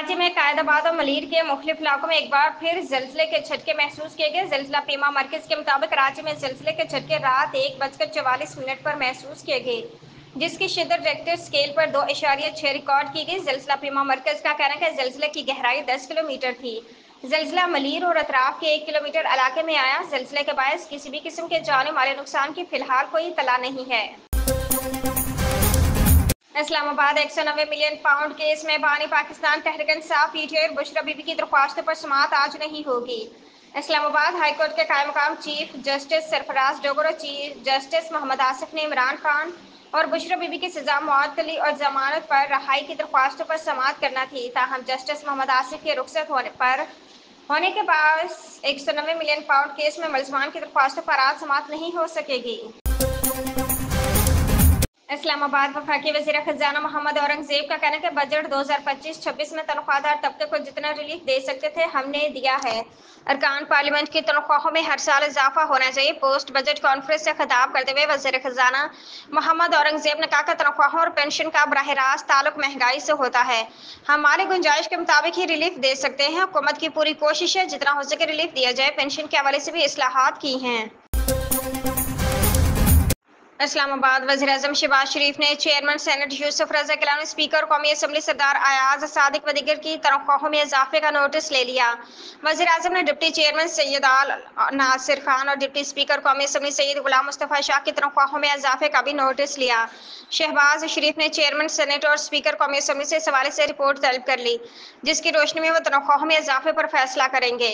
राज्य में कायदाबाद और मलीर के मुख्तलिफ इलाकों में एक बार फिर जलजले के झटके महसूस किए गए। जलजिला पेमा मरकज के मुताबिक राज्य में जलजले के झटके रात 1:44 पर महसूस किए गए, जिसकी शिद्दत रेक्टर स्केल पर 2.6 रिकॉर्ड की गई। जलजिला पेमा मरकज का कहना है कि जलजिले की गहराई 10 किलोमीटर थी। जलजिला मलीर और अतराफ के 1 किलोमीटर इलाके में आया। जलजिले के बायस किसी भी किस्म के जाने माले नुकसान की फिलहाल कोई इतला नहीं है। इस्लामाबाद 190 मिलियन पाउंड केस में बानी पाकिस्तान तहरीक इंसाफ पीटीआई और बुशरा बीबी की दरख्वास्तों पर समाअत आज नहीं होगी। इस्लामाबाद हाई कोर्ट के कायम मकाम चीफ जस्टिस सरफराज डोगर और चीफ जस्टिस मोहम्मद आसिफ ने इमरान खान और बुशरा बीबी की सजा मुअत्तली और जमानत पर रहाई की दरख्वास्तों पर समाअत करना थी। ताहम जस्टिस मोहम्मद आसिफ के रुखसत होने के बाद 190 मिलियन पाउंड केस में मुलजमान की दरख्वास्तों पर आज समाअत नहीं हो सकेगी। इस्लामाबाद वफाकी वज़ीर ख़ज़ाना मोहम्मद औरंगज़ेब का कहना है कि बजट 2025-26 में तनख्वाहदार तबके को जितना रिलीफ दे सकते थे हमने दिया है। अरकान पार्लियामेंट की तनख्वाहों में हर साल इजाफा होना चाहिए। पोस्ट बजट कॉन्फ्रेंस से खिताब करते हुए वज़ीर ख़ज़ाना मोहम्मद औरंगज़ेब ने कहा कि तनख्वाहों और पेंशन का बराह रास्त ताल्लुक महंगाई से होता है। हमारी गुंजाइश के मुताबिक ही रिलीफ दे सकते हैं। हुकूमत की पूरी कोशिश है जितना हो सके रिलीफ दिया जाए। पेंशन के हवाले से भी इस्लाहात की हैं। इस्लामाबाद वज़ीर-ए-आज़म शहबाज शरीफ ने चेयरमैन सेनेट यूसुफ रज़ा गिलानी, स्पीकर कौमी असम्बली सरदार अयाज सादिक व दीगर की तनख्वाहों में इजाफे का नोटिस ले लिया। वज़ीर-ए-आज़म ने डिप्टी चेयरमैन सैयद आल नासिर खान और डिप्टी स्पीकर कौमी असम्बली सैयद गुलाम मुस्तफ़ा शाह की तनख्वाहों में इजाफे का भी नोटिस लिया। शहबाज शरीफ ने चेयरमैन सेनेट और स्पीकर कौमी असम्बली से इस हवाले से रिपोर्ट तलब कर ली, जिसकी रोशनी में वो तनख्वाहों में इजाफे पर फैसला करेंगे।